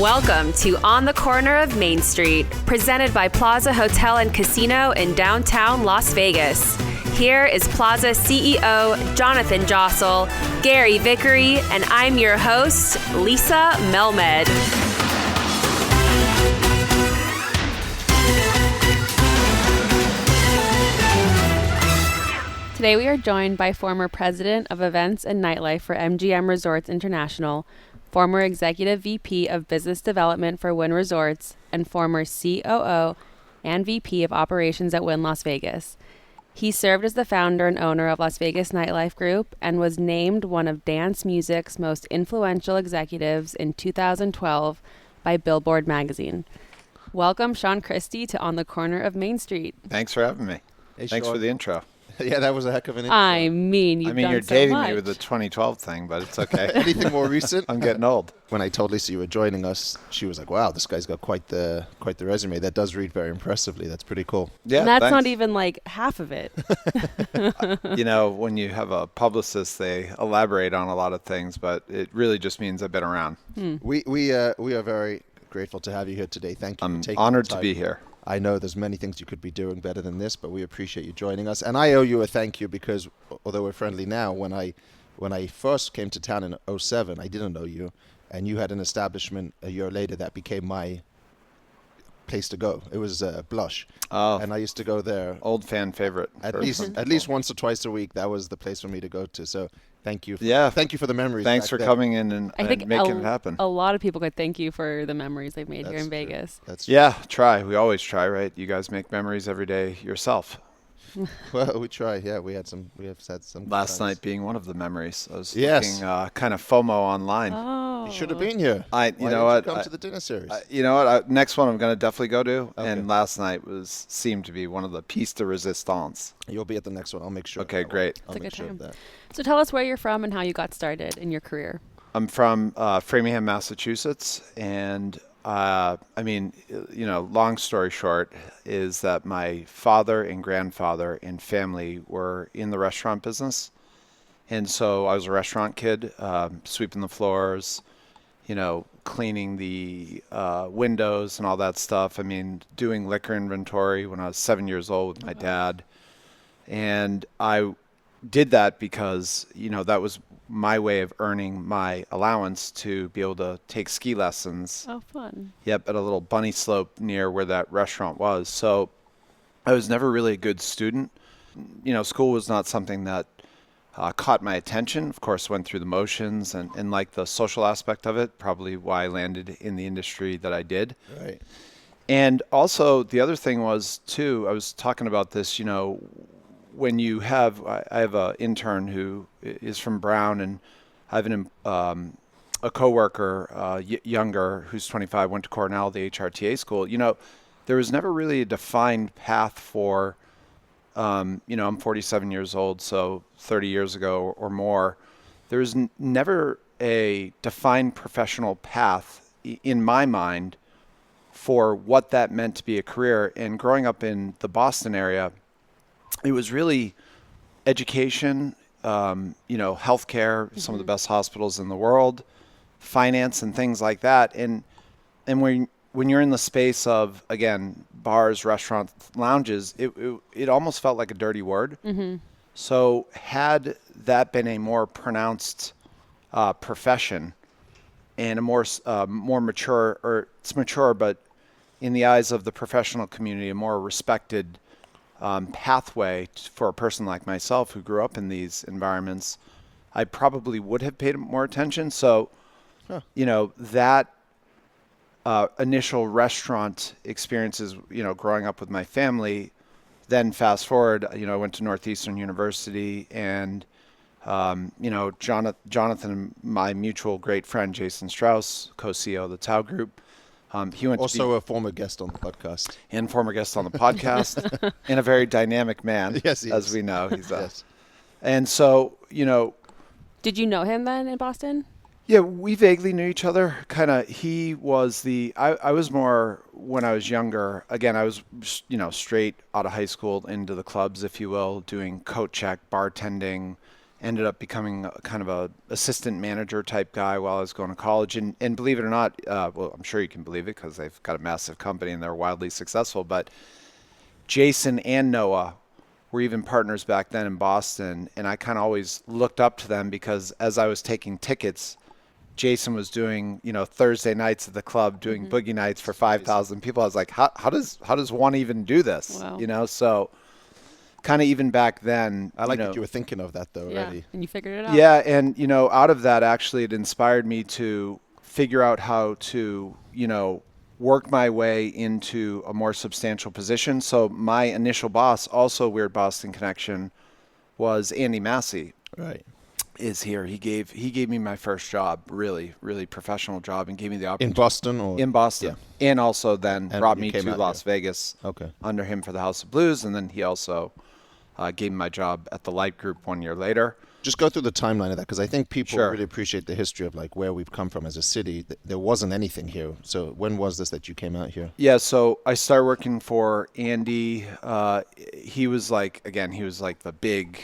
Welcome to On the Corner of Main Street, presented by Plaza Hotel and Casino in downtown Las Vegas. Here is Plaza CEO Jonathan Jossel, Gary Vickery, and I'm your host, Lisa Melmed. Today we are joined by former president of events and nightlife for MGM Resorts International, former executive VP of business development for Wynn Resorts, and former COO and VP of operations at Wynn Las Vegas. He served as the founder and owner of Las Vegas Nightlife Group and was named one of dance music's most influential executives in 2012 by Billboard magazine. Welcome, Sean Christie, to On the Corner of Main Street. Thanks for having me. Hey, Thanks Sean. for the intro. Yeah, that was a heck of an intro. I mean, you're dating me with the 2012 thing, but it's okay. Anything more recent? I'm getting old. When I told Lisa you were joining us, she was like, "Wow, this guy's got quite the resume. That does read very impressively. That's pretty cool." Yeah, and that's thanks. not even like half of it. You know, when you have a publicist, they elaborate on a lot of things, but it really just means I've been around. We are very grateful to have you here today. Thank you. I'm for taking honored the to time. be here. I know there's many things you could be doing better than this, but we appreciate you joining us. And I owe you a thank you because, although we're friendly now, when I first came to town in 2007, I didn't know you, and you had an establishment a year later that became my place to go. It was Blush, and I used to go there. Old fan favorite. At least once or twice a week. That was the place for me to go to. So thank you. Thank you for the memories. Thanks for coming in and making it happen. A lot of people could thank you for the memories they've made here in Vegas. That's true. Yeah, try. We always try, right? You guys make memories every day yourself. Well, we try. Yeah, we have had some. Last times. night being one of the memories. I was Yes. looking kind of FOMO online. Oh. You should have been here. Why Come to the dinner series. Next one I'm going to definitely go to. Okay. And last night seemed to be one of the pièce de résistance. You'll be at the next one. I'll make sure. Okay, great. I'll It's a make good sure of time. that. So tell us where you're from and how you got started in your career. I'm from Framingham, Massachusetts, and long story short is that my father and grandfather and family were in the restaurant business, and so I was a restaurant kid, sweeping the floors, cleaning the windows and all that stuff. I mean, doing liquor inventory when I was 7 years old with my dad, and I did that because that was my way of earning my allowance to be able to take ski lessons. Oh, fun. Yep, at a little bunny slope near where that restaurant was. So I was never really a good student. School was not something that caught my attention. Of course, went through the motions and like the social aspect of it, probably why I landed in the industry that I did. Right. And also the other thing was too, I was talking about this, when you have, I have an intern who is from Brown, and I have a coworker, younger, who's 25, went to Cornell, the HRTA school. There was never really a defined path for, I'm 47 years old, so 30 years ago or more. There was never a defined professional path in my mind for what that meant to be a career. And growing up in the Boston area, it was really education, healthcare, some of the best hospitals in the world, finance and things like that. And when you're in the space of, again, bars, restaurants, lounges, it almost felt like a dirty word. Mm-hmm. So had that been a more pronounced profession and a more mature, or it's mature, but in the eyes of the professional community, a more respected pathway for a person like myself who grew up in these environments, I probably would have paid more attention. So, that initial restaurant experiences, growing up with my family, then fast forward, I went to Northeastern University, and, Jonathan, my mutual great friend, Jason Strauss, co-CEO of the Tao Group, he went also a former guest on the podcast. And former guest on the podcast, and a very dynamic man, yes, as we know. He's yes. And so, Did you know him then in Boston? Yeah, we vaguely knew each other. He was I was more, when I was younger, again, I was, straight out of high school into the clubs, if you will, doing coat check, bartending, ended up becoming kind of a assistant manager type guy while I was going to college. And believe it or not, well, I'm sure you can believe it because they've got a massive company and they're wildly successful. But Jason and Noah were even partners back then in Boston. And I kind of always looked up to them because as I was taking tickets, Jason was doing, Thursday nights at the club, doing boogie nights for 5,000 people. I was like, how does one even do this? Wow. So kind of even back then. I like that you were thinking of that though already. Yeah, and you figured it out. Yeah, and out of that actually, it inspired me to figure out how to, work my way into a more substantial position. So my initial boss, also Weird Boston connection, was Andy Massey. Right. Is here. He gave me my first job, really, really professional job, and gave me the opportunity. In Boston or? In Boston. Yeah. And also then brought me to Las Vegas under him for the House of Blues, and then he also gave me my job at the Light Group 1 year later. Just go through the timeline of that, because I think people Sure. really appreciate the history of like where we've come from as a city. There wasn't anything here. So when was this that you came out here? Yeah, so I started working for Andy. He was like the big,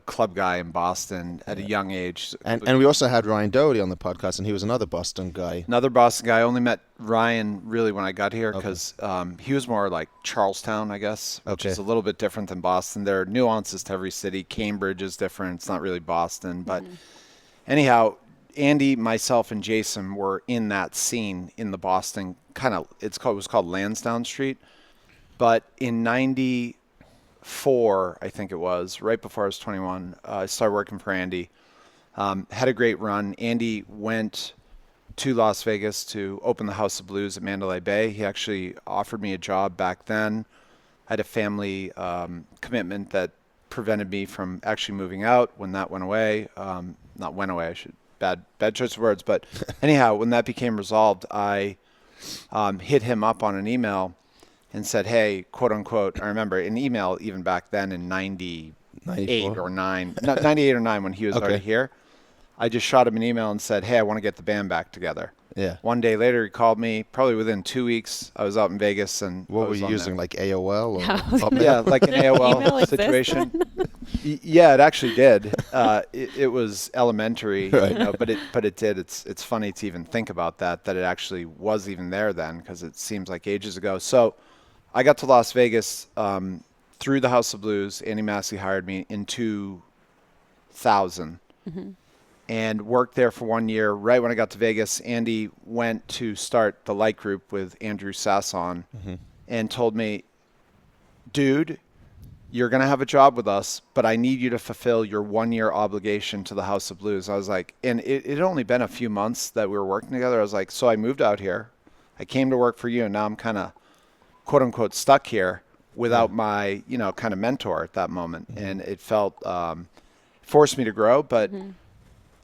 club guy in Boston at a young age. And we also had Ryan Doherty on the podcast, and he was another Boston guy. Another Boston guy. I only met Ryan really when I got here because he was more like Charlestown, I guess, which is a little bit different than Boston. There are nuances to every city. Cambridge is different. It's not really Boston. But anyhow, Andy, myself, and Jason were in that scene in the Boston it was called Lansdowne Street. But in 94, I think it was, right before I was 21, I started working for Andy. Had a great run. Andy went to Las Vegas to open the House of Blues at Mandalay Bay. He actually offered me a job back then. I had a family commitment that prevented me from actually moving out. When that went away, not went away, bad choice of words, but anyhow, when that became resolved, I hit him up on an email and said, hey, quote unquote, I remember an email even back then in 98 or 9 when he was already here. I just shot him an email and said, hey, I want to get the band back together. Yeah. One day later, he called me. Probably within 2 weeks, I was out in Vegas. And what were you using, like AOL? Or yeah, like an AOL situation. Yeah, it actually did. It was elementary, right. but it did. It's funny to even think about that it actually was even there then, because it seems like ages ago. So I got to Las Vegas through the House of Blues. Andy Massey hired me in 2000. And worked there for 1 year. Right when I got to Vegas, Andy went to start the Light Group with Andrew Sasson and told me, dude, you're going to have a job with us, but I need you to fulfill your 1 year obligation to the House of Blues. I was like, and it had only been a few months that we were working together. I was like, so I moved out here. I came to work for you, and now I'm kind of, quote unquote, stuck here without my, kind of mentor at that moment. And it felt, forced me to grow, but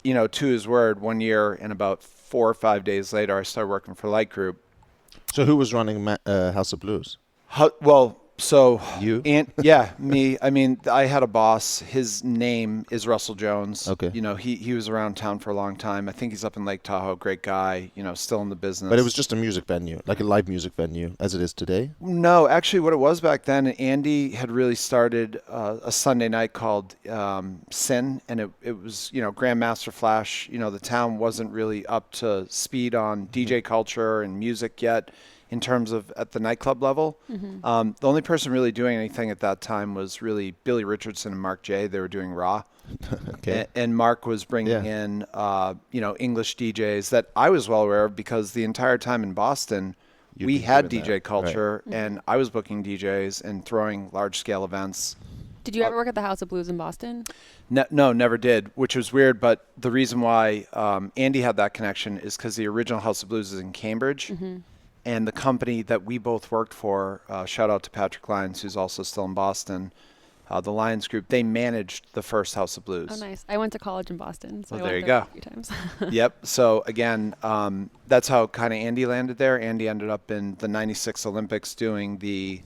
to his word, 1 year and about 4 or 5 days later, I started working for Light Group. So who was running House of Blues? So you? Yeah, me. I mean, I had a boss. His name is Russell Jones. Okay. He was around town for a long time. I think he's up in Lake Tahoe. Great guy. Still in the business. But it was just a music venue, like a live music venue, as it is today? No, actually, what it was back then, Andy had really started a Sunday night called Sin, and it was Grandmaster Flash. The town wasn't really up to speed on DJ culture and music yet. In terms of at the nightclub level. The only person really doing anything at that time was really Billy Richardson and Mark J. They were doing Raw. Okay. And Mark was bringing in, English DJs that I was well aware of, because the entire time in Boston, we had DJ culture, and I was booking DJs and throwing large-scale events. Did you ever work at the House of Blues in Boston? No, never did, which was weird. But the reason why Andy had that connection is because the original House of Blues is in Cambridge. And the company that we both worked for, shout out to Patrick Lyons, who's also still in Boston, the Lyons Group, they managed the first House of Blues. Oh, nice. I went to college in Boston, so I there went you there go. a few times. Yep. So again, that's how kind of Andy landed there. Andy ended up in the 96 Olympics doing the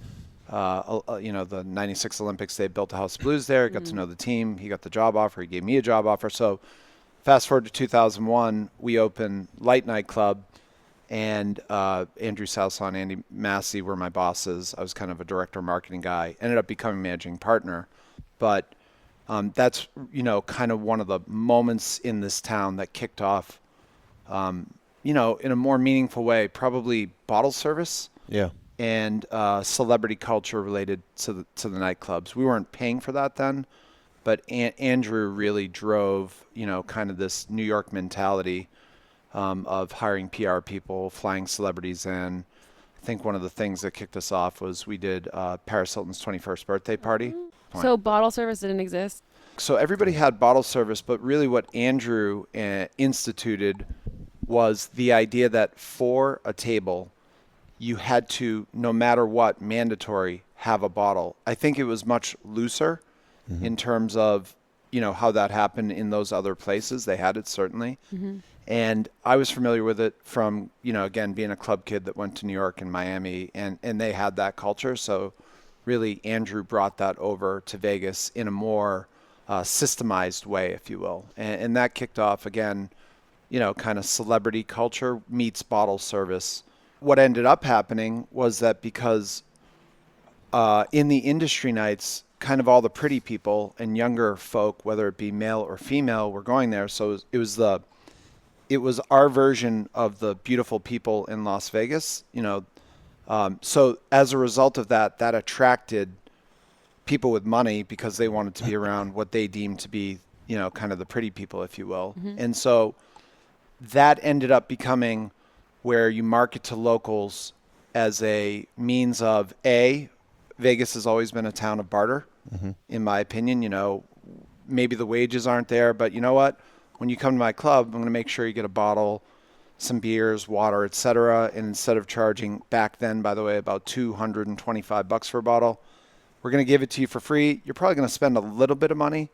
96 Olympics. They built a House of Blues there, got to know the team. He got the job offer. He gave me a job offer. So fast forward to 2001, we opened Light Nightclub. And Andrew Sasson and Andy Massey were my bosses. I was kind of a director of marketing guy. Ended up becoming managing partner. But That's, kind of one of the moments in this town that kicked off, in a more meaningful way, probably bottle service. Yeah. And celebrity culture related to the nightclubs. We weren't paying for that then, but Andrew really drove, kind of this New York mentality of hiring PR people, flying celebrities in. I think one of the things that kicked us off was we did Paris Hilton's 21st birthday party. So bottle service didn't exist? So everybody had bottle service, but really what Andrew instituted was the idea that for a table, you had to, no matter what, mandatory, have a bottle. I think it was much looser in terms of, how that happened in those other places. They had it, certainly. And I was familiar with it from, again, being a club kid that went to New York and Miami, and they had that culture. So really, Andrew brought that over to Vegas in a more systemized way, if you will. And that kicked off, again, kind of celebrity culture meets bottle service. What ended up happening was that because in the industry nights, kind of all the pretty people and younger folk, whether it be male or female, were going there. So it was our version of the beautiful people in Las Vegas. So as a result of that attracted people with money because they wanted to be around what they deemed to be, kind of the pretty people, if you will. And so that ended up becoming where you market to locals as a means of, Vegas has always been a town of barter, in my opinion. Maybe the wages aren't there, but you know what? When you come to my club, I'm going to make sure you get a bottle, some beers, water, etc. And instead of charging back then, by the way, about $225 for a bottle, we're going to give it to you for free. You're probably going to spend a little bit of money,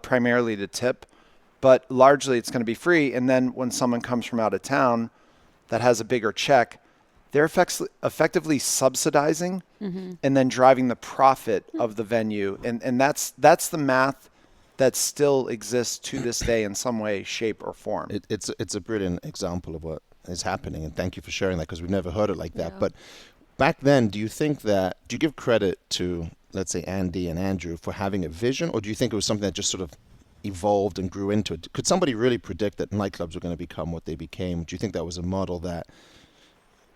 primarily to tip, but largely it's going to be free. And then when someone comes from out of town that has a bigger check, they're effectively subsidizing and then driving the profit of the venue. And that's the math that still exists to this day in some way, shape, or form. It's a brilliant example of what is happening, and thank you for sharing that, because we've never heard it like that. But back then, do you give credit to, let's say, Andy and Andrew for having a vision, or do you think it was something that just sort of evolved and grew into it? Could somebody really predict that nightclubs were going to become what they became? Do you think that was a model that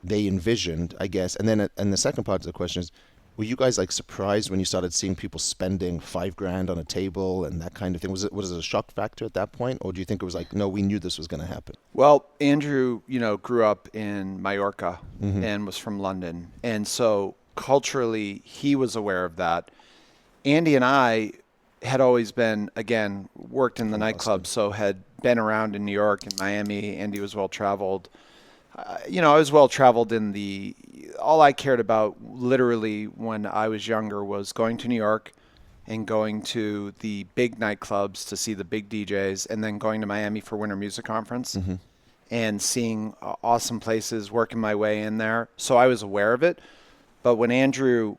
they envisioned, I guess? And then, and the second part of the question is, were you guys surprised when you started seeing people spending $5,000 on a table and that kind of thing? Was it a shock factor at that point, or do you think it was no, we knew this was going to happen? Well, Andrew, grew up in Mallorca and was from London, and so culturally he was aware of that. Andy and I had always been, again, worked in the nightclub, so had been around in New York and Miami. Andy was well traveled. I was well traveled all I cared about literally when I was younger was going to New York and going to the big nightclubs to see the big DJs, and then going to Miami for Winter Music Conference and seeing awesome places, working my way in there. So I was aware of it. But when Andrew,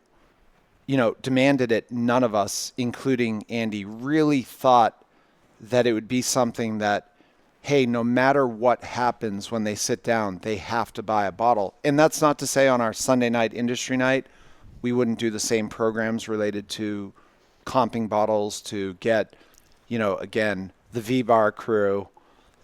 demanded it, none of us, including Andy, really thought that it would be something that, hey, no matter what happens when they sit down, they have to buy a bottle. And that's not to say on our Sunday night industry night, we wouldn't do the same programs related to comping bottles to get, again, the V-Bar crew,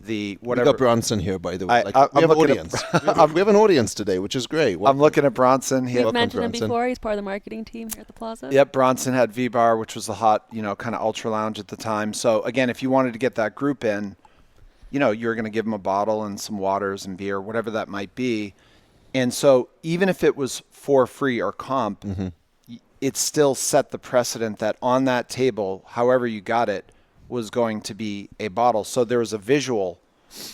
the whatever. We got Bronson here, by the way. We have an audience. We have an audience today, which is great. I'm looking at Bronson. You've mentioned him before. He's part of the marketing team here at the Plaza. Yep, Bronson had V-Bar, which was the hot, kind of ultra lounge at the time. So, again, if you wanted to get that group in, you're going to give them a bottle and some waters and beer, whatever that might be. And so even if it was for free or comp, it still set the precedent that on that table, however you got it, was going to be a bottle. So there was a visual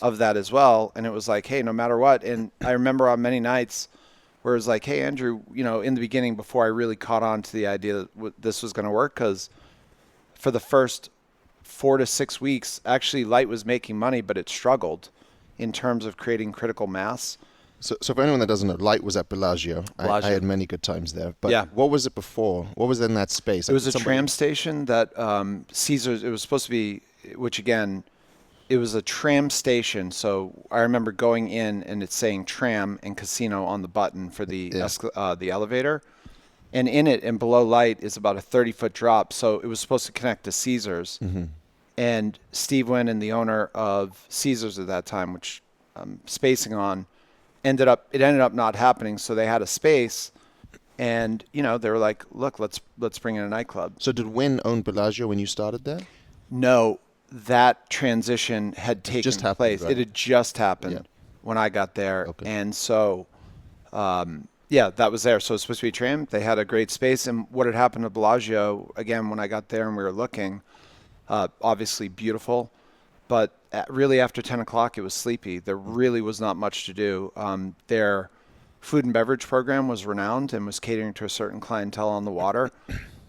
of that as well. And it was like, hey, no matter what. And I remember on many nights where it was like, hey, Andrew, in the beginning, before I really caught on to the idea that this was going to work, because for the first 4 to 6 weeks, actually Light was making money, but it struggled in terms of creating critical mass. So for anyone that doesn't know, Light was at Bellagio. I had many good times there. But what was it before? What was in that space? It was a tram station that Caesars, it was supposed to be, which again, it was a tram station. So I remember going in and it's saying tram and casino on the button for the elevator. And in it and below light is about a 30-foot drop. So it was supposed to connect to Caesars. Mm-hmm. And Steve Wynn and the owner of Caesars at that time, which I'm spacing on, ended up not happening. So they had a space, and they were like, "Look, let's bring in a nightclub." So did Wynn own Bellagio when you started there? No, that transition had taken place. Right? It had just happened when I got there, and so that was there. So it was supposed to be trimmed. They had a great space, and what had happened to Bellagio again when I got there and we were looking. Obviously beautiful, but really after 10 o'clock, it was sleepy. There really was not much to do. Their food and beverage program was renowned and was catering to a certain clientele on the water.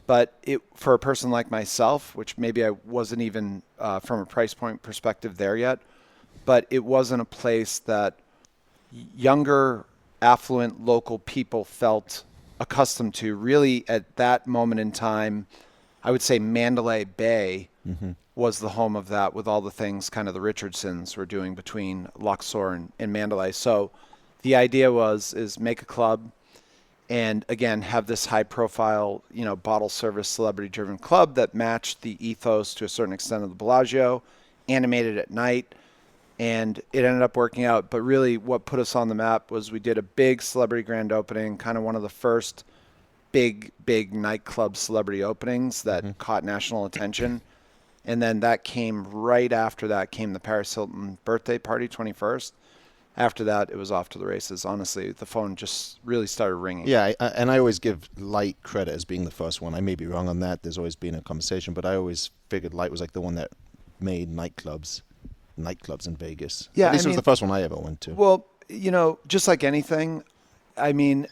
But for a person like myself, which maybe I wasn't even from a price point perspective there yet, but it wasn't a place that younger, affluent, local people felt accustomed to. Really at that moment in time, I would say Mandalay Bay was the home of that, with all the things kind of the Richardsons were doing between Luxor and Mandalay. So the idea is make a club and, again, have this high-profile, bottle service celebrity-driven club that matched the ethos to a certain extent of the Bellagio, animated at night, and it ended up working out. But really what put us on the map was we did a big celebrity grand opening, kind of one of the first big nightclub celebrity openings that caught national attention. And then that came right after that came the Paris Hilton birthday party, 21st. After that, it was off to the races. Honestly, the phone just really started ringing. Yeah, and I always give Light credit as being the first one. I may be wrong on that. There's always been a conversation, but I always figured Light was like the one that made nightclubs in Vegas. Yeah, At least it was the first one I ever went to. Well, just like anything, I mean,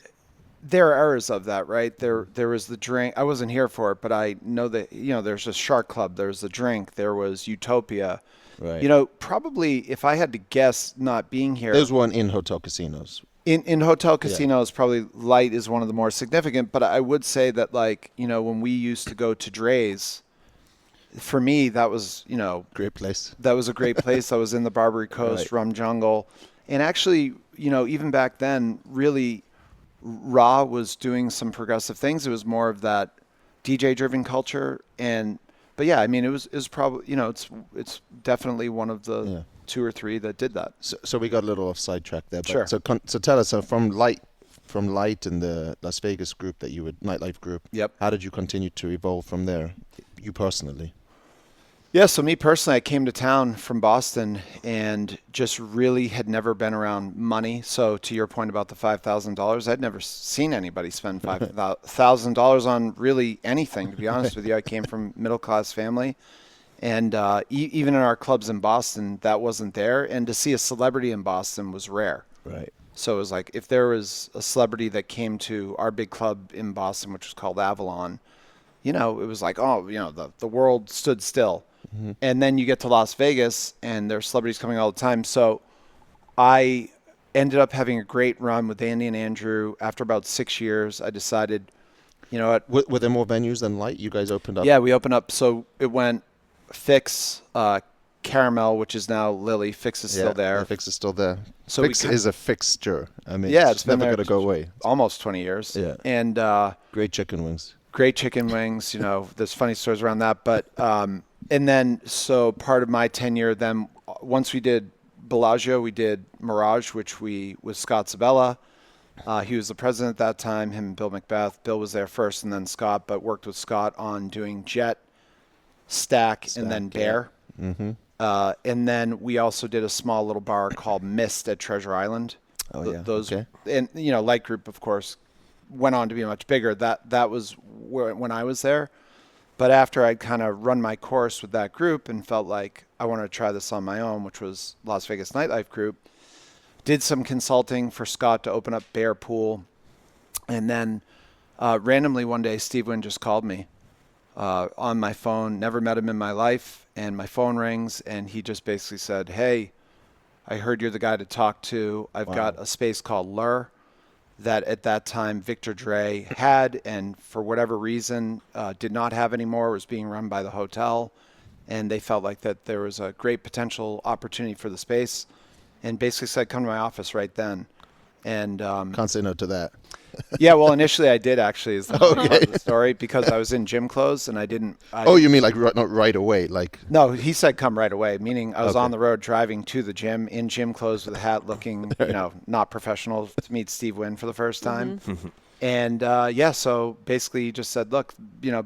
there are errors of that, right? There was the drink. I wasn't here for it, but I know that, there's a Shark Club, there's the drink, there was Utopia. Right. Probably if I had to guess, not being here. There's one in hotel casinos. In hotel casinos, probably Light is one of the more significant, but I would say that, when we used to go to Dre's, for me, that was, Great place. That was a great place. I was in the Barbary Coast, Rum Jungle. And actually, even back then, really, Ra was doing some progressive things. It was more of that DJ-driven culture. But yeah, I mean, it was probably, it's definitely one of the two or three that did that. So we got a little off sidetrack there. But sure. So tell us, from Light and the Las Vegas group nightlife group. Yep. How did you continue to evolve from there, you personally? Yeah, so me personally, I came to town from Boston and just really had never been around money. So to your point about the $5,000, I'd never seen anybody spend $5,000 on really anything, to be honest with you. I came from middle-class family, and even in our clubs in Boston, that wasn't there. And to see a celebrity in Boston was rare. Right. So it was like if there was a celebrity that came to our big club in Boston, which was called Avalon, it was like, the world stood still. Mm-hmm. And then you get to Las Vegas, and there's celebrities coming all the time. So I ended up having a great run with Andy and Andrew. After about 6 years, I decided, what? Were there more venues than Light? You guys opened up? Yeah, we opened up. So it went Fix, Caramel, which is now Lily. Fix is still there. Fix is still there. So Fix is a fixture. I mean, it's never going to go away. Almost 20 years. Yeah. And great chicken wings. Great chicken wings. There's funny stories around that. But and then so part of my tenure, then once we did Bellagio, we did Mirage, which with Scott Zabella. He was the president at that time. Him and Bill Macbeth. Bill was there first, and then Scott. But worked with Scott on doing Jet, Stack and then Bear. Yeah. Mm-hmm. And then we also did a small little bar called Mist at Treasure Island. Oh, yeah. Those, okay. And, Light Group, of course, went on to be much bigger. That was when I was there. But after I'd kind of run my course with that group and felt like I wanted to try this on my own, which was Las Vegas Nightlife Group, did some consulting for Scott to open up Bear Pool. And then randomly one day, Steve Wynn just called me on my phone. Never met him in my life. And my phone rings, and he just basically said, "Hey, I heard you're the guy to talk to. I've got a space called Lure that at that time Victor Dre had, and for whatever reason did not have anymore. It was being run by the hotel, and they felt like that there was a great potential opportunity for the space, and basically said, come to my office right then." And Can't say no to that. yeah, well, initially I did actually, is the Okay. part of the story, because I was in gym clothes and I didn't. Oh, you mean like not right away? Like No, he said come right away, meaning I was Okay. on the road driving to the gym in gym clothes with a hat, looking, not professional, to meet Steve Wynn for the first time. And so basically he just said, look,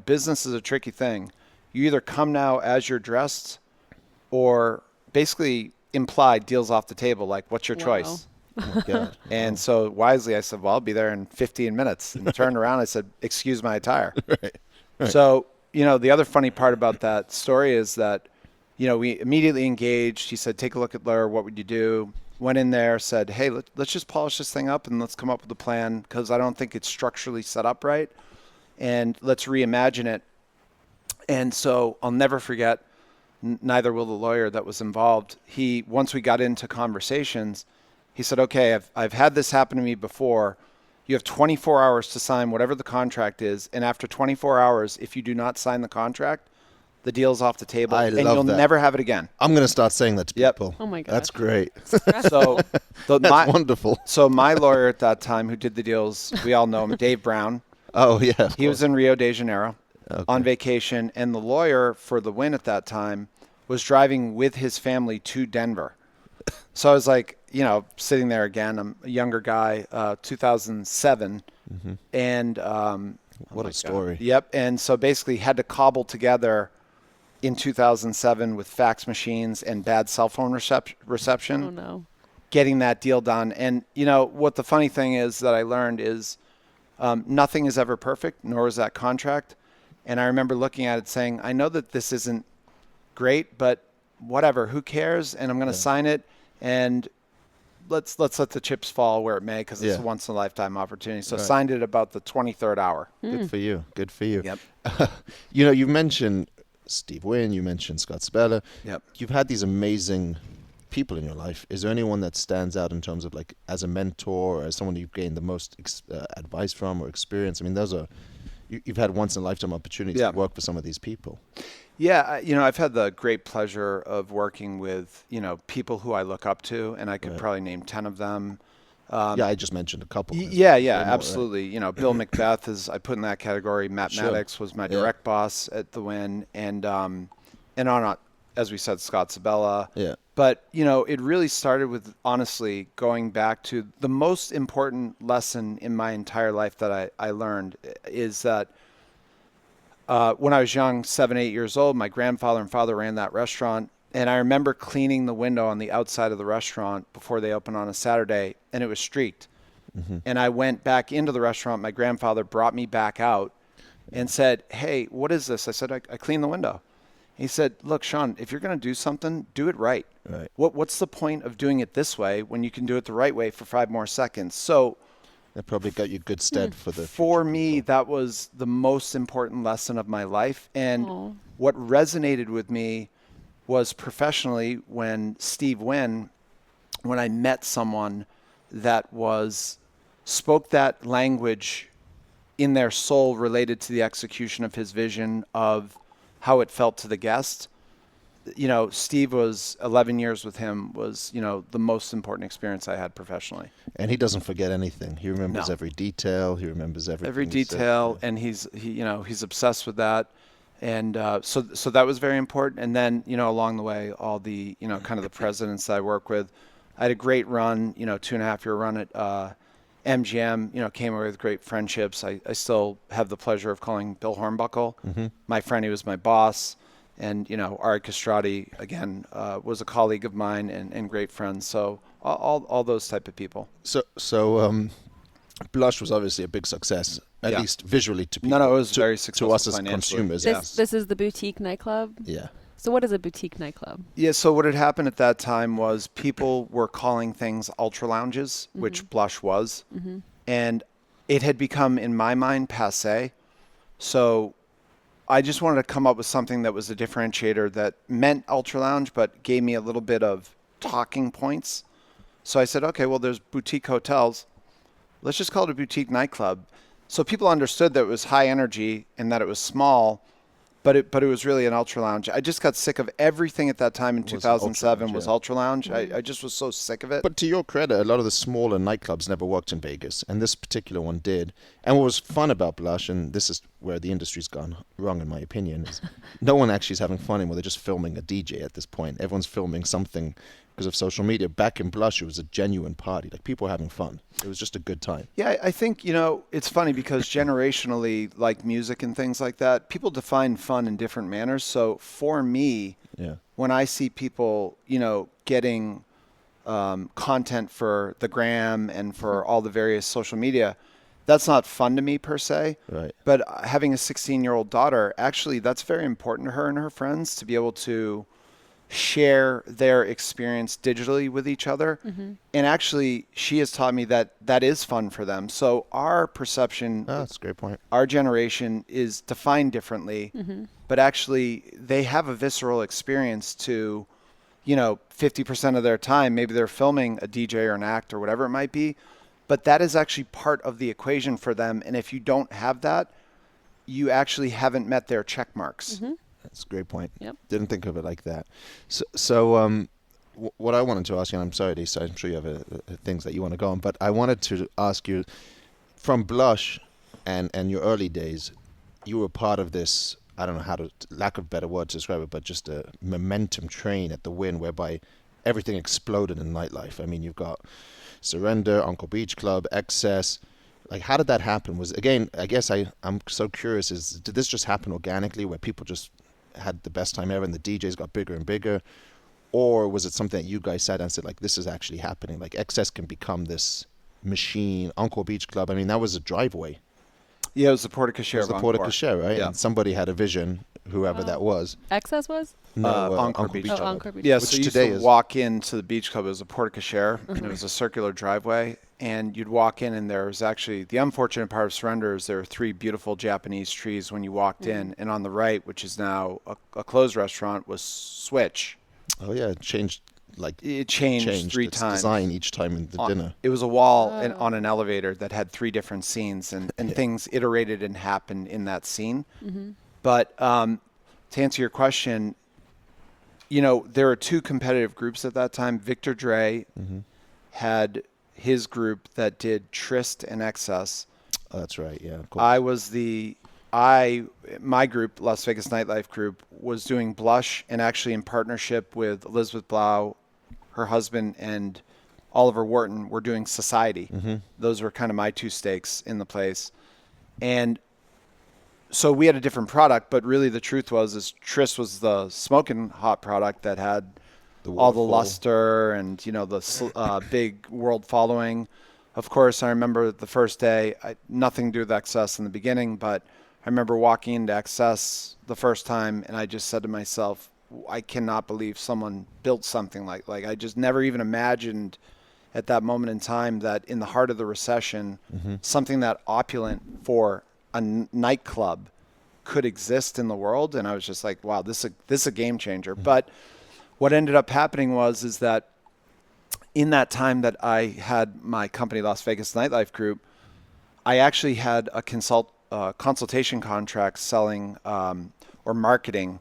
business is a tricky thing. You either come now as you're dressed, or basically implied deals off the table. Like, what's your choice? oh my God. And so wisely I said, well, I'll be there in 15 minutes. And turned around, I said, excuse my attire. Right. So, the other funny part about that story is that, we immediately engaged. He said, take a look at Laura. What would you do? Went in there, said, hey, let's just polish this thing up and let's come up with a plan, because I don't think it's structurally set up right. And let's reimagine it. And so I'll never forget, neither will the lawyer that was involved. Once we got into conversations, he said, okay, I've had this happen to me before. You have 24 hours to sign whatever the contract is. And after 24 hours, if you do not sign the contract, the deal's off the table, I and love you'll that. never have it again. I'm going to start saying that to Yep. people. Oh my gosh. That's great. So That's wonderful. So my lawyer at that time, who did the deals, we all know him, Dave Brown. Oh, yeah. He was in Rio de Janeiro Okay. on vacation, and the lawyer for the win at that time was driving with his family to Denver. So I was like, sitting there again. I'm a younger guy, 2007, and What a story. Yep. And so basically had to cobble together in 2007 with fax machines and bad cell phone reception. Oh no. Getting that deal done. And what the funny thing is that I learned is nothing is ever perfect, nor is that contract. And I remember looking at it saying, I know that this isn't great, but whatever, who cares? And I'm going to sign it, and let's let the chips fall where it may, because it's a once in a lifetime opportunity. So signed it about the 23rd hour. Good for you. Good for you. Yep. You mentioned Steve Wynn, you mentioned Scott Speller. Yep. You've had these amazing people in your life. Is there anyone that stands out in terms of like as a mentor or as someone you've gained the most advice from or experience? I mean, those are you've had once in a lifetime opportunities to work with some of these people. Yeah, I've had the great pleasure of working with, people who I look up to, and I could probably name 10 of them. I just mentioned a couple. Yeah, absolutely. Bill Macbeth is, I put in that category. Matt Maddox was my direct boss at the Win, and on, as we said, Scott Sabella. Yeah. But, it really started with, honestly, going back to the most important lesson in my entire life that I learned is that when I was young, 7, 8 years old, my grandfather and father ran that restaurant. And I remember cleaning the window on the outside of the restaurant before they opened on a Saturday, and it was streaked. And I went back into the restaurant. My grandfather brought me back out and said, hey, what is this? I said, I cleaned the window. He said, look, Sean, if you're going to do something, do it right. Right. What's the point of doing it this way when you can do it the right way for 5 more seconds? So That probably got you good stead for the for future me, people. that was the most important lesson of my life. And what resonated with me was professionally when Steve Wynn, when I met someone that spoke that language in their soul related to the execution of his vision of how it felt to the guest. Steve was 11 years with him was, the most important experience I had professionally. And he doesn't forget anything. He remembers No. every detail. He remembers everything. Every he said. detail, and he's obsessed with that. And so that was very important. And then, along the way, all the, kind of the presidents that I work with, I had a great run, 2.5-year run at MGM, came away with great friendships. I still have the pleasure of calling Bill Hornbuckle my friend. He was my boss. And, Ari Castrati, again, was a colleague of mine and great friends. So all those type of people. So Blush was obviously a big success, at least visually to people. No, it was very successful to us as financially. consumers. This is the boutique nightclub? Yeah. So what is a boutique nightclub? Yeah, so what had happened at that time was people were calling things ultra lounges, which Blush was. And it had become, in my mind, passé. So I just wanted to come up with something that was a differentiator that meant ultra lounge, but gave me a little bit of talking points. So I said, okay, well, there's boutique hotels. Let's just call it a boutique nightclub. So people understood that it was high energy and that it was small, but it was really an ultra lounge. I just got sick of everything at that time in Was 2007 ultra lounge, was yeah. ultra lounge. I just was so sick of it. But to your credit, a lot of the smaller nightclubs never worked in Vegas, and this particular one did. And what was fun about Blush, and this is where the industry's gone wrong in my opinion, is no one actually is having fun anymore. They're just filming a DJ at this point. Everyone's filming something because of social media. Back in Blush, it was a genuine party. Like, people were having fun. It was just a good time. Yeah, I think, it's funny because generationally, like music and things like that, people define fun in different manners. So for me, Yeah. when I see people, getting content for the gram and for all the various social media, that's not fun to me per se. Right. But having a 16-year-old daughter, actually, that's very important to her and her friends to be able to share their experience digitally with each other. And actually, she has taught me that that is fun for them. So our perception, That's a great point. our generation is defined differently, but actually they have a visceral experience to, 50% of their time, maybe they're filming a DJ or an act or whatever it might be, but that is actually part of the equation for them. And if you don't have that, you actually haven't met their check marks. That's a great point. Yep. Didn't think of it like that. So what I wanted to ask you, and I'm sorry, Lisa, I'm sure you have things that you want to go on, but I wanted to ask you, from Blush and your early days, you were part of this, I don't know how to, lack of better word to describe it, but just a momentum train at the Wynn whereby everything exploded in nightlife. I mean, you've got Surrender, Encore Beach Club, Excess. Like, how did that happen? Was, again, I guess I'm so curious, did this just happen organically where people just had the best time ever and the DJs got bigger and bigger? Or was it something that you guys sat and said, like, this is actually happening? Like, Excess can become this machine. Encore Beach Club, I mean, that was a driveway. Yeah, it was the Porte Cochere. It was the Porte Cochere, right? Yeah. And somebody had a vision, whoever that was. Excess was? Encore Beach Club. Encore Beach Yeah, Which so you used today to is- walk into the beach club. It was a Porte Cochere, and it was a circular driveway. And you'd walk in, and there was actually, the unfortunate part of Surrender is there were 3 beautiful Japanese trees when you walked in. And on the right, which is now a closed restaurant, was Switch. Oh, yeah, it changed, like, It changed 3 its times. design each time in the dinner. It was a wall on an elevator that had 3 different scenes, and things iterated and happened in that scene. But to answer your question, there were 2 competitive groups at that time. Victor Dre had his group that did Trist and Excess. Oh, that's right, yeah. Cool. I was my group, Las Vegas Nightlife Group, was doing Blush, and actually in partnership with Elizabeth Blau, her husband, and Oliver Wharton, were doing Society. Those were kind of my 2 stakes in the place. And so we had a different product, but really the truth is Tris was the smoking hot product that had all the waterfall. luster and, the big world following. Of course, I remember the first day, nothing to do with Excess in the beginning, but I remember walking into Excess the first time, and I just said to myself, I cannot believe someone built something like I just never even imagined at that moment in time that in the heart of the recession, something that opulent for a nightclub could exist in the world. And I was just like, wow, this is a game changer. But what ended up happening is that in that time that I had my company, Las Vegas Nightlife Group, I actually had a consultation contract selling or marketing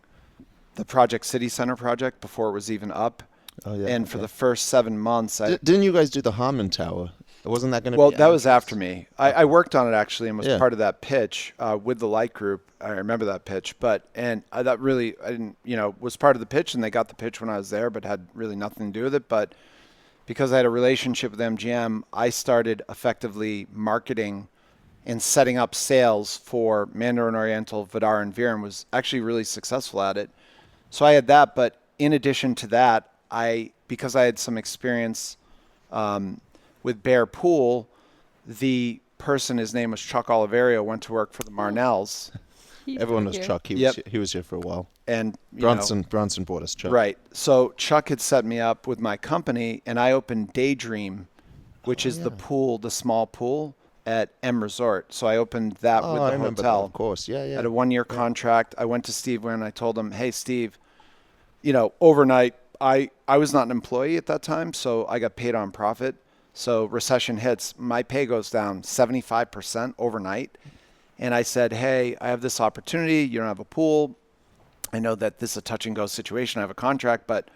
the Project City Center project before it was even up. Oh, yeah, and for the first 7 months, didn't you guys do the Harmon Tower? Wasn't that going to well, be... that was after me. I worked on it actually and was Yeah. part of that pitch with the Light Group. I remember that pitch, that really, I didn't, was part of the pitch, and they got the pitch when I was there, but had really nothing to do with it. But because I had a relationship with MGM, I started effectively marketing and setting up sales for Mandarin Oriental, Vidar, and Veer, and was actually really successful at it. So I had that, but in addition to that, because I had some experience with Bear Pool, the person, his name was Chuck Oliverio, went to work for the Marnells. Everyone knows Chuck. He was here for a while. And Bronson bought us Chuck. Right. So Chuck had set me up with my company, and I opened Daydream, which is the pool, the small pool at M Resort. So I opened that with I the remember hotel. that, of course. Yeah, yeah. Had a 1-year contract. I went to Steve Wynn. I told him, hey, Steve, overnight, I was not an employee at that time, so I got paid on profit. So recession hits, my pay goes down 75% overnight. And I said, hey, I have this opportunity. You don't have a pool. I know that this is a touch and go situation. I have a contract, but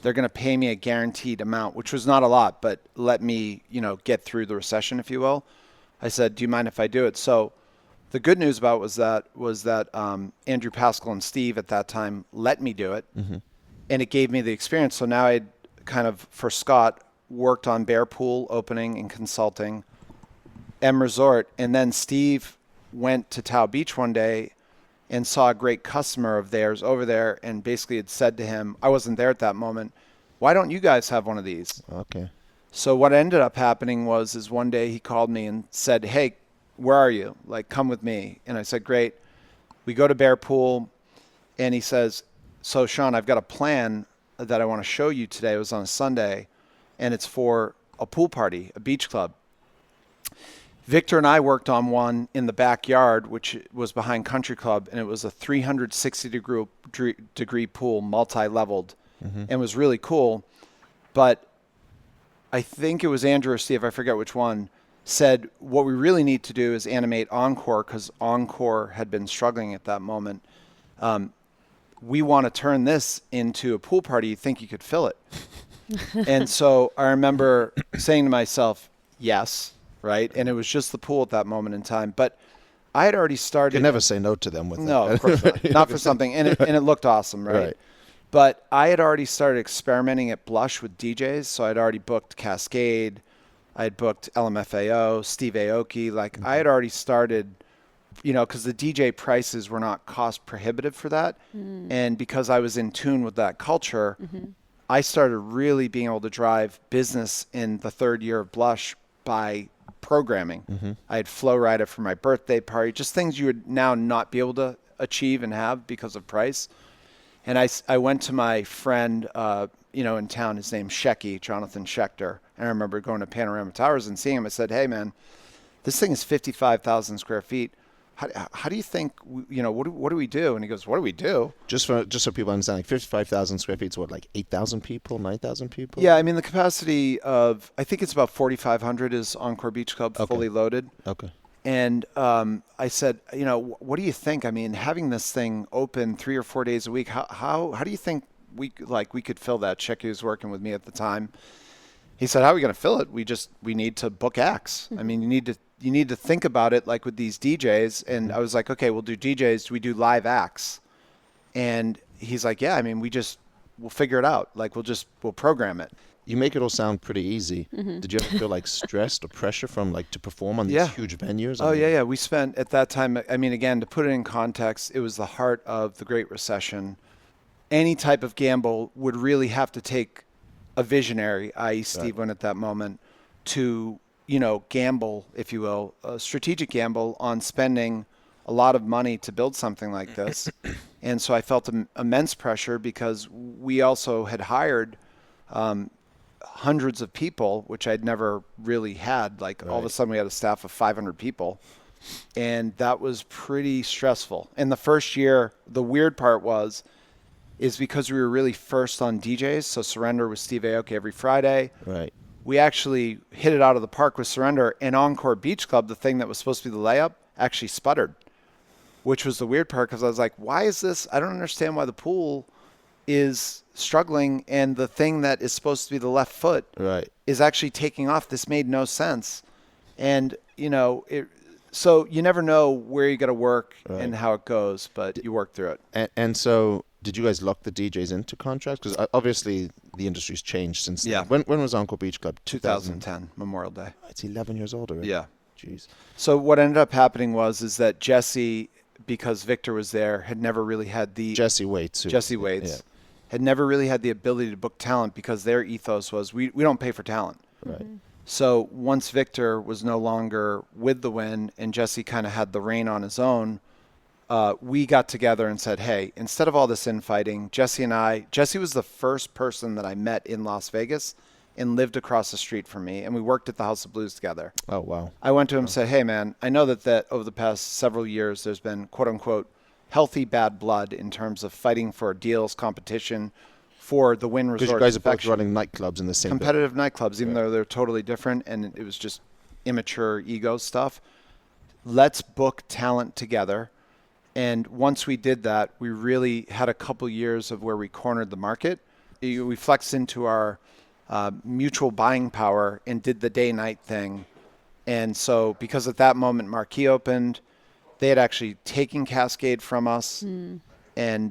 they're going to pay me a guaranteed amount, which was not a lot, but let me, get through the recession, if you will. I said, do you mind if I do it? So the good news about it was that Andrew Pascal and Steve at that time let me do it, and it gave me the experience. So now I'd kind of, for Scott, worked on Bear Pool opening and consulting, M Resort, and then Steve went to Tao Beach one day and saw a great customer of theirs over there and basically had said to him, I wasn't there at that moment, why don't you guys have one of these? Okay. So what ended up happening is one day he called me and said, hey, where are you? Like, come with me. And I said, great. We go to Bear Pool, and he says, so Sean, I've got a plan that I want to show you today. It was on a Sunday, and it's for a pool party, a beach club. Victor and I worked on one in the backyard, which was behind Country Club, and it was a 360-degree pool, multi-leveled, and was really cool. But I think it was Andrew or Steve, I forget which one, said what we really need to do is animate Encore, because Encore had been struggling at that moment. We want to turn this into a pool party. You think you could fill it? And so I remember saying to myself, yes, right? And it was just the pool at that moment in time. But I had already started. You can never say no to them with no, that. of course not. Not for something. And it looked awesome, right? But I had already started experimenting at Blush with DJs. So I'd already booked Cascade. I had booked LMFAO, Steve Aoki. Like, I had already started, because the DJ prices were not cost prohibitive for that. And because I was in tune with that culture, I started really being able to drive business in the third year of Blush by programming. I had Flow Rida for my birthday party, just things you would now not be able to achieve and have because of price. And I went to my friend, in town, his name's Shecky, Jonathan Schechter. And I remember going to Panorama Towers and seeing him. I said, hey, man, this thing is 55,000 square feet. How do you think, what do we do? And he goes, what do we do? Just so people understand, like 55,000 square feet is what, like 8,000 people, 9,000 people? Yeah, I mean, the capacity of, I think it's about 4,500 is Encore Beach Club, fully loaded. Okay. And I said, what do you think? I mean, having this thing open 3 or 4 days a week, how do you think we could fill that? Checky was working with me at the time. He said, how are we going to fill it? We need to book acts. I mean, you need to think about it like with these DJs. And I was like, okay, we'll do DJs. We do live acts. And he's like, yeah, I mean, we'll figure it out. Like, we'll program it. You make it all sound pretty easy. Did you ever feel like stressed or pressure from to perform on these huge venues? Yeah. We spent at that time, I mean, again, to put it in context, it was the heart of the Great Recession. Any type of gamble would really have to take a visionary, i.e. Steve Wynn at that moment, to, gamble, if you will, a strategic gamble on spending a lot of money to build something like this. And so I felt immense pressure because we also had hired hundreds of people, which I'd never really had. All of a sudden we had a staff of 500 people. And that was pretty stressful. And the first year, the weird part is because we were really first on DJs. So Surrender with Steve Aoki every Friday. Right. We actually hit it out of the park with Surrender. And Encore Beach Club, the thing that was supposed to be the layup, actually sputtered, which was the weird part because I was like, why is this? I don't understand why the pool is struggling and the thing that is supposed to be the left foot is actually taking off. This made no sense. And, so you never know where you got to work and how it goes, but you work through it. And so did you guys lock the DJs into contracts? Because obviously the industry's changed since then. When was Encore Beach Club? 2010, Memorial Day. It's 11 years old already. Yeah. Jeez. So what ended up happening is that Jesse, because Victor was there, had never really had the... Jesse Waits. Had never really had the ability to book talent because their ethos was, we don't pay for talent. Right. So once Victor was no longer with the Wynn and Jesse kind of had the reign on his own, we got together and said, hey, instead of all this infighting, Jesse was the first person that I met in Las Vegas and lived across the street from me, and we worked at the House of Blues together. Oh, wow. I went to him and said, hey, man, I know that over the past several years there's been, quote-unquote, healthy bad blood in terms of fighting for deals, competition, for the Wynn Resort. Because you guys are both running nightclubs in the same competitive nightclubs, even though they're totally different, and it was just immature ego stuff. Let's book talent together And once we did that, we really had a couple years of where we cornered the market. We flexed into our mutual buying power and did the day-night thing. And so because at that moment Marquee opened, they had actually taken Cascade from us. And,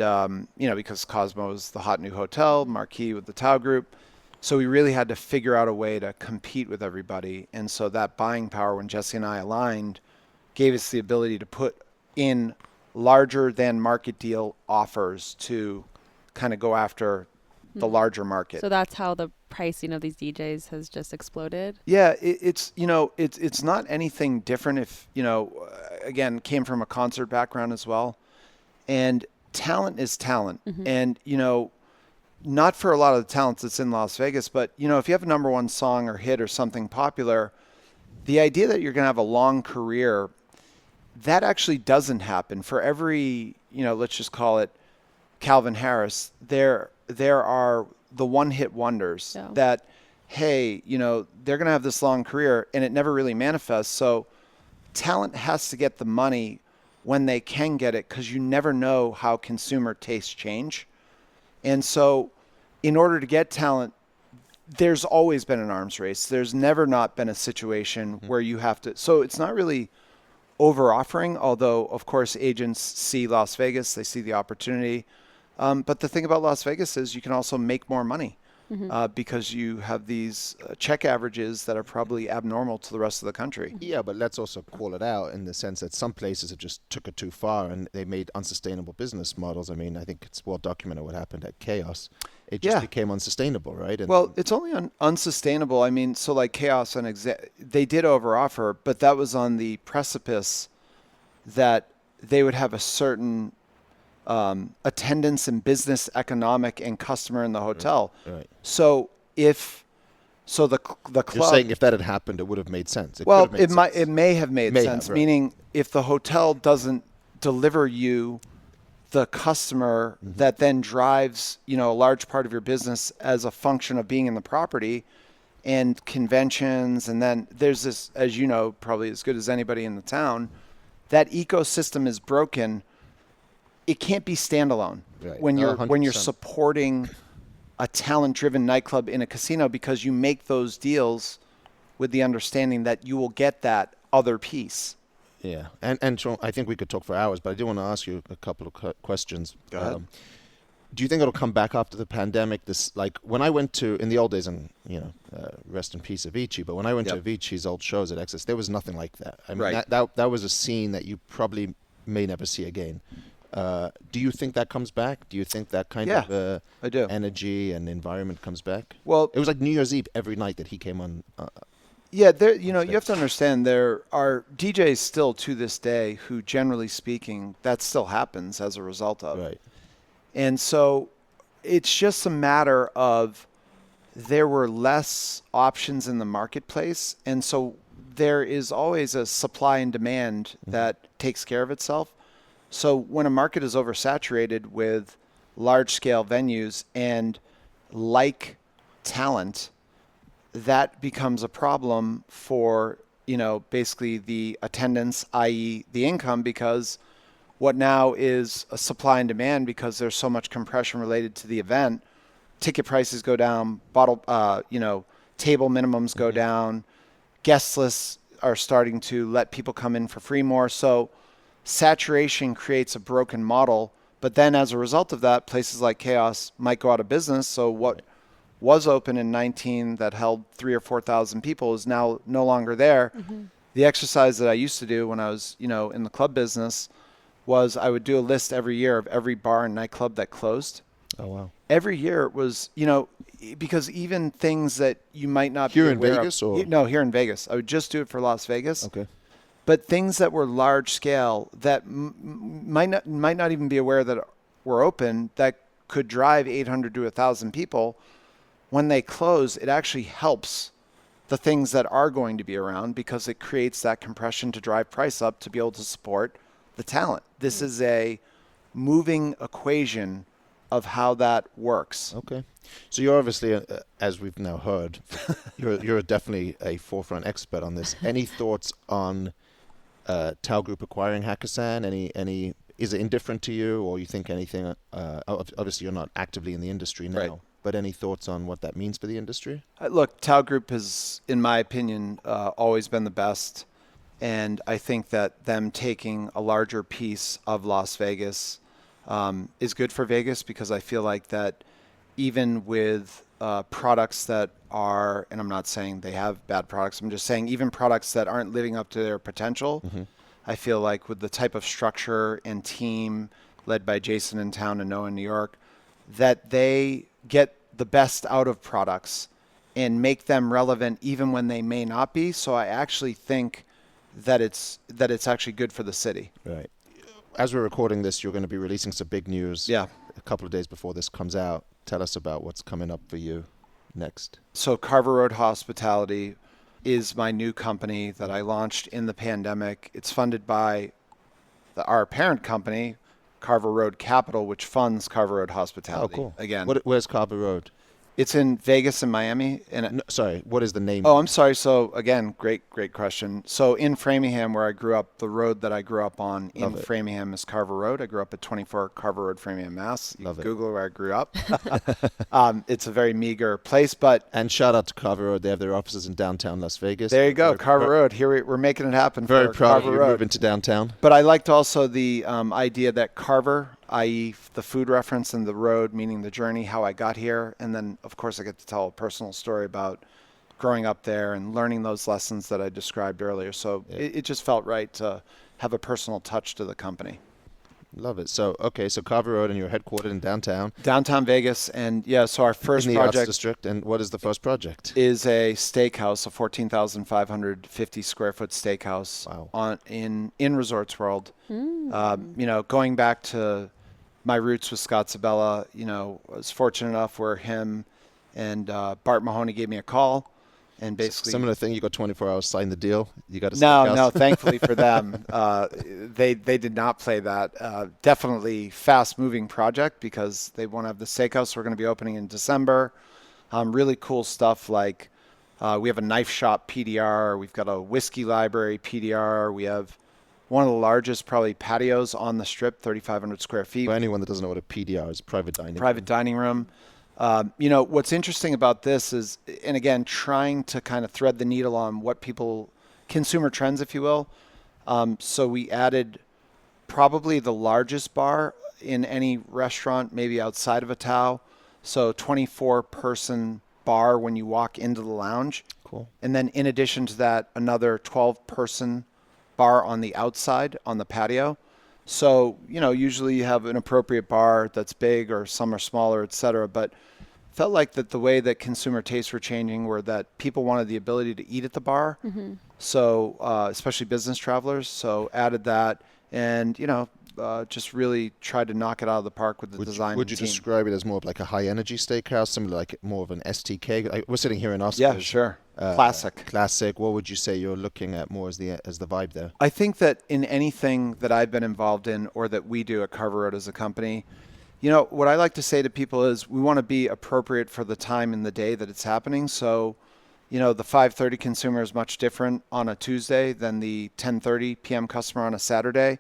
because Cosmo was the hot new hotel, Marquee with the Tao Group. So we really had to figure out a way to compete with everybody. And so that buying power, when Jesse and I aligned, gave us the ability to put in larger than market deal offers to kind of go after the larger market. So that's how the pricing of these DJs has just exploded? Yeah, it's not anything different if, again, came from a concert background as well. And talent is talent. And, not for a lot of the talents that's in Las Vegas, but, if you have a number one song or hit or something popular, the idea that you're going to have a long career, that actually doesn't happen. For every, let's just call it Calvin Harris, there are the one-hit wonders that, hey, they're going to have this long career, and it never really manifests. So talent has to get the money when they can get it, because you never know how consumer tastes change. And so in order to get talent, there's always been an arms race. There's never not been a situation where you have to. So it's not really over-offering, although, of course, agents see Las Vegas. They see the opportunity. But the thing about Las Vegas is you can also make more money because you have these check averages that are probably abnormal to the rest of the country. Yeah, but let's also call it out in the sense that some places have just took it too far and they made unsustainable business models. I mean, I think it's well documented what happened at Chaos. It just became unsustainable, right? And well, it's only unsustainable. I mean, so like Chaos and they did overoffer, but that was on the precipice that they would have a certain attendance and business, economic, and customer in the hotel. Right. So the club. You're saying if that had happened, it would have made sense. It may have made sense. Right. Meaning, if the hotel doesn't deliver you the customer that then drives, a large part of your business as a function of being in the property and conventions, and then there's this, as you know, probably as good as anybody in the town, that ecosystem is broken. It can't be standalone when you're supporting a talent-driven nightclub in a casino, because you make those deals with the understanding that you will get that other piece. Yeah, and Sean, I think we could talk for hours, but I do want to ask you a couple of questions. Go ahead. Do you think it'll come back after the pandemic? This, like, when I went to, in the old days, and rest in peace Avicii, but when I went to Avicii's old shows at Excess, there was nothing like that. I mean, that was a scene that you probably may never see again. Do you think that comes back? Do you think that kind of I do. energy and environment comes back? Well, it was like New Year's Eve every night that he came on. You have to understand there are DJs still to this day who, generally speaking, that still happens as a result of. Right. And so it's just a matter of there were less options in the marketplace. And so there is always a supply and demand that takes care of itself. So when a market is oversaturated with large-scale venues and like talent, that becomes a problem for, basically the attendance, i.e. the income, because what now is a supply and demand, because there's so much compression related to the event, ticket prices go down, table minimums go down, guest lists are starting to let people come in for free more. So saturation creates a broken model, but then as a result of that, places like Chaos might go out of business. So what was open in 19 that held 3,000 or 4,000 people is now no longer there. The exercise that I used to do when I was, in the club business was I would do a list every year of every bar and nightclub that closed. Oh, wow. Every year it was, because even things that you might not be aware of. Here in Vegas? Or? No, here in Vegas. I would just do it for Las Vegas. Okay. But things that were large scale that might not even be aware that were open, that could drive 800 to 1,000 people, when they close, it actually helps the things that are going to be around, because it creates that compression to drive price up to be able to support the talent. This is a moving equation of how that works. Okay. So you're obviously, as we've now heard, you're definitely a forefront expert on this. Any thoughts on Tao Group acquiring Hakkasan? Any is it indifferent to you, or you think anything? Obviously, you're not actively in the industry now, Right. but any thoughts on what that means for the industry? Look, Tao Group has, in my opinion, always been the best. And I think that them taking a larger piece of Las Vegas is good for Vegas, because I feel like that even with products that are, and I'm not saying they have bad products, I'm just saying even products that aren't living up to their potential, I feel like with the type of structure and team led by Jason in town and Noah in New York, that they get the best out of products and make them relevant even when they may not be. So I actually think that it's actually good for the city. Right. As we're recording this, you're going to be releasing some big news. Yeah. A couple of days before this comes out. Tell us about what's coming up for you next. So Carver Road Hospitality is my new company that I launched in the pandemic. It's funded by our parent company, Carver Road Capital, which funds Carver Road Hospitality. Oh, cool. Again, Where's Carver Road? it's in Vegas and Miami. And No, sorry, what is the name? oh, I'm sorry. So again, great question. So in Framingham, where I grew up, the road that I grew up on in Love it. Framingham is Carver Road. I grew up at 24 Carver Road, Framingham, Mass. You Love can it. Google where I grew up. It's a very meager place, but And shout out to Carver Road. They have their offices in downtown Las Vegas. there you go, Very- Carver Road. Here we're making it happen. Very for proud of Carver you Road. moving to downtown. But I liked also the idea that Carver, i.e. the food reference, and the road, meaning the journey, how I got here. And then, of course, I get to tell a personal story about growing up there and learning those lessons that I described earlier. So it just felt right to have a personal touch to the company. Love it. So, okay, so Carver Road, and you're headquartered in downtown. Downtown Vegas. And yeah, so our first in the Arts project District. And what is the first project? is a steakhouse, a 14,550 square foot steakhouse. Wow. in Resorts World. Going back to my roots with Scott Sabella, I was fortunate enough where him and Bart Mahoney gave me a call, and basically Similar thing, you got 24 hours, sign the deal. You got a no, steakhouse? thankfully for them, they did not play that. Definitely fast-moving project, because they want to have the steakhouse. We're going to be opening in December. Really cool stuff like we have a knife shop PDR. We've got a whiskey library PDR. We have one of the largest probably patios on the Strip, 3,500 square feet. For anyone that doesn't know what a PDR is, private dining. Private dining room. What's interesting about this is, and again, trying to kind of thread the needle on what consumer trends, if you will. So we added probably the largest bar in any restaurant, maybe outside of a Tao. So 24-person bar when you walk into the lounge. Cool. And then in addition to that, another 12-person bar on the outside on the patio. So, usually you have an appropriate bar that's big, or some are smaller, et cetera. But felt like that the way that consumer tastes were changing were that people wanted the ability to eat at the bar. So, especially business travelers. So added that, and, just really tried to knock it out of the park with the design. Would you team. describe it as more of like a high-energy steakhouse, similar like more of an STK? We're sitting here in Austin. Yeah, sure. Classic. Classic. What would you say you're looking at more as the vibe there? I think that in anything that I've been involved in, or that we do at Carver Road as a company, what I like to say to people is we want to be appropriate for the time in the day that it's happening. So, the 5:30 consumer is much different on a Tuesday than the 10:30 p.m. customer on a Saturday.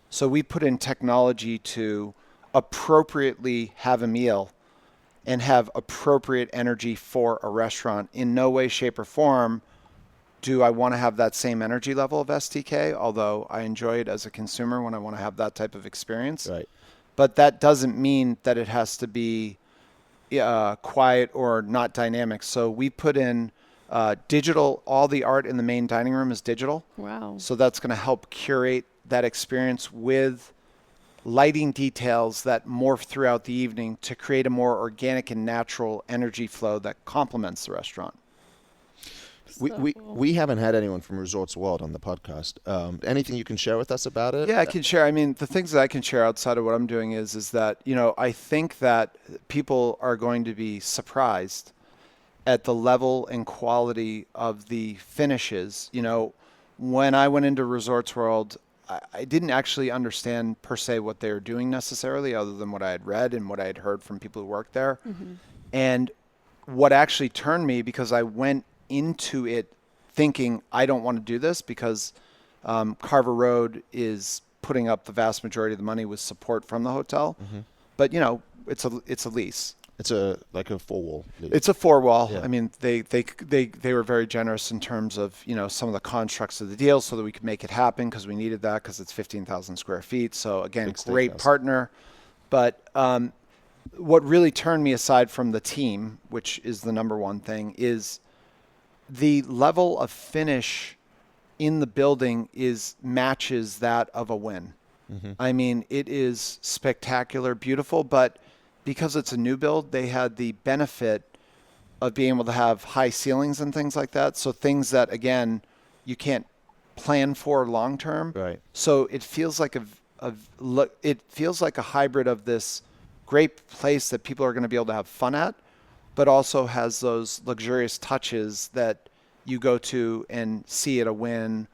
So we put in technology to appropriately have a meal and have appropriate energy for a restaurant. In no way, shape, or form do I want to have that same energy level of STK, although I enjoy it as a consumer when I want to have that type of experience. Right. But that doesn't mean that it has to be quiet or not dynamic. So we put in digital. All the art in the main dining room is digital. Wow. So that's going to help curate that experience with lighting details that morph throughout the evening to create a more organic and natural energy flow that complements the restaurant. We haven't had anyone from Resorts World on the podcast. Anything you can share with us about it? Yeah, I can share. I mean, the things that I can share outside of what I'm doing is that, I think that people are going to be surprised at the level and quality of the finishes. When I went into Resorts World, I didn't actually understand per se what they were doing necessarily, other than what I had read and what I had heard from people who worked there. And what actually turned me, because I went into it thinking I don't want to do this, because Carver Road is putting up the vast majority of the money with support from the hotel. But it's a lease. It's like a 4-wall lease. It's a 4-wall. Yeah. I mean, they were very generous in terms of some of the constructs of the deal, so that we could make it happen, because we needed that, because it's 15,000 square feet. So again, Big great steakhouse. partner. But what really turned me, aside from the team, which is the number one thing, is the level of finish in the building matches that of a Wynn. I mean, it is spectacular, beautiful, but because it's a new build, they had the benefit of being able to have high ceilings and things like that. So things that, again, you can't plan for long term. Right. So it feels like a hybrid of this great place that people are going to be able to have fun at, but also has those luxurious touches that you go to and see at a Wynn,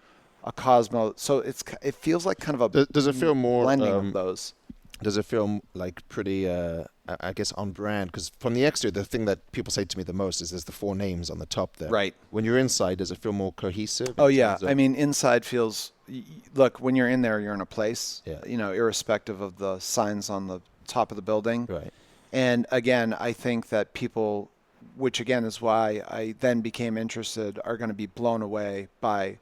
a Cosmo. So it feels like kind of a Does it feel more blending of those. Does it feel like pretty, I guess, on brand? Because from the exterior, the thing that people say to me the most is there's the 4 names on the top there. Right. When you're inside, does it feel more cohesive? Oh, yeah. I mean, inside feels... Look, when you're in there, you're in a place, Yeah. Irrespective of the signs on the top of the building. Right. And again, I think that people, which again is why I then became interested, are going to be blown away by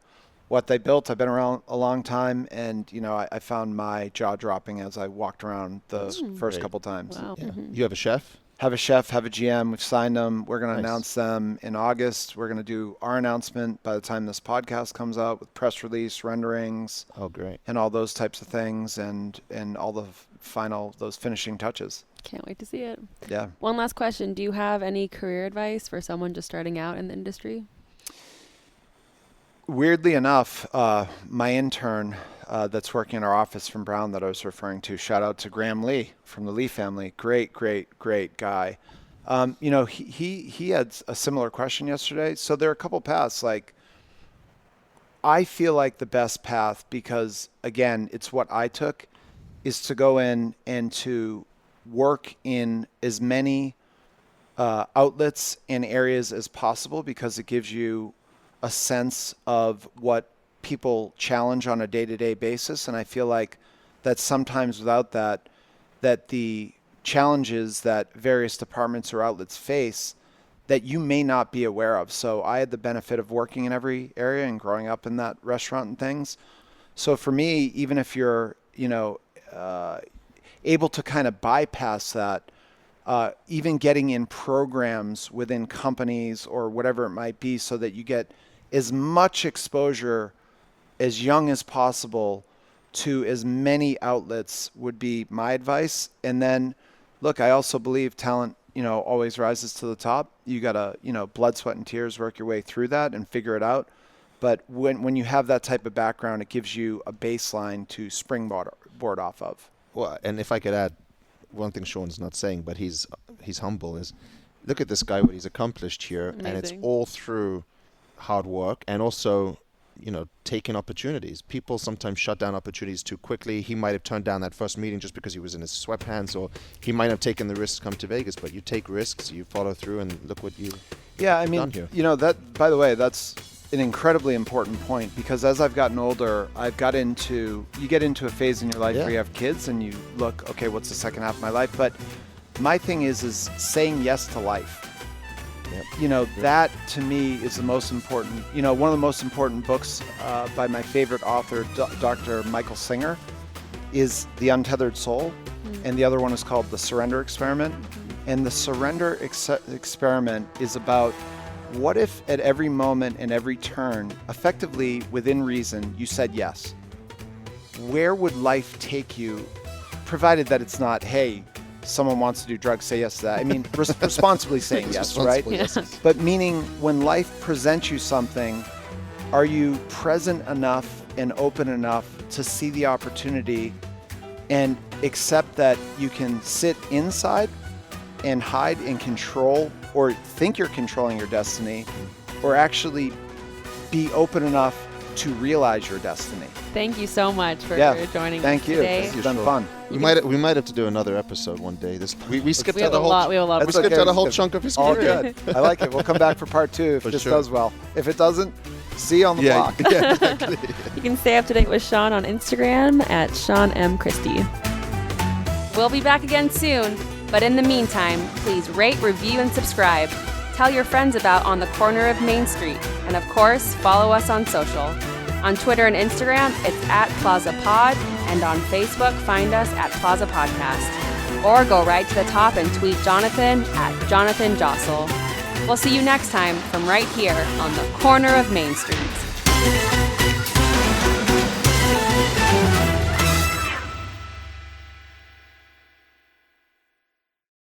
what they built. I've been around a long time, and I found my jaw dropping as I walked around the first great. couple times. Wow. Yeah. You have a chef? Have a chef, have a GM. We've signed them. We're going to Nice. announce them in August. We're going to do our announcement by the time this podcast comes out, with press release, renderings, Oh, great. and all those types of things, and all the those finishing touches. Can't wait to see it. Yeah. One last question. Do you have any career advice for someone just starting out in the industry? Weirdly enough, my intern that's working in our office from Brown that I was referring to, shout out to Graham Lee from the Lee family. Great guy. He had a similar question yesterday. So there are a couple paths. Like, I feel like the best path, because again, it's what I took, is to go in and to work in as many outlets and areas as possible, because it gives you a sense of what people challenge on a day-to-day basis. And I feel like that sometimes without that the challenges that various departments or outlets face that you may not be aware of. So I had the benefit of working in every area and growing up in that restaurant and things. So for me, even if you're, able to kind of bypass that, even getting in programs within companies or whatever it might be, so that you get as much exposure as young as possible to as many outlets would be my advice. And then, look, I also believe talent, always rises to the top. You got to, blood, sweat, and tears, work your way through that and figure it out. But when you have that type of background, it gives you a baseline to springboard off of. Well, and if I could add one thing Sean's not saying, but he's humble, is look at this guy, what he's accomplished here. Amazing. And it's all through hard work and also, taking opportunities. People sometimes shut down opportunities too quickly. He might have turned down that first meeting just because he was in his sweatpants, or he might have taken the risk to come to Vegas, but you take risks, you follow through, and look what you've done here. That, by the way, that's an incredibly important point, because as I've gotten older, you get into a phase in your life where you have kids and you look, okay, what's the second half of my life? But my thing is saying yes to life. Yep. That to me is the most important, one of the most important books by my favorite author, Dr. Michael Singer, is The Untethered Soul. And the other one is called The Surrender Experiment. And the Surrender Experiment is about, what if at every moment and every turn, effectively within reason, you said yes? Where would life take you, provided that it's not, hey, someone wants to do drugs, say yes to that. I mean, responsibly saying yes, right? Yes. But meaning, when life presents you something, are you present enough and open enough to see the opportunity and accept that you can sit inside and hide and control, or think you're controlling your destiny, or actually be open enough to realize your destiny? Thank you so much for joining Thank us you. today. It's been fun. We might have to do another episode one day. We skipped We out have a a whole lot. We have a lot. we skipped okay. out a whole chunk of his All career. good. I like it. We'll come back for part 2 if For this sure. does well. If it doesn't, See you on the block. Yeah, exactly. You can stay up to date with Sean on Instagram at Sean M. Christie. We'll be back again soon, but in the meantime, please rate, review, and subscribe. Tell your friends about On the Corner of Main Street, and of course, follow us on social. On Twitter and Instagram, it's at Plaza Pod, and on Facebook, find us at Plaza Podcast. Or go right to the top and tweet Jonathan at Jonathan Jossel. We'll see you next time from right here on the corner of Main Street.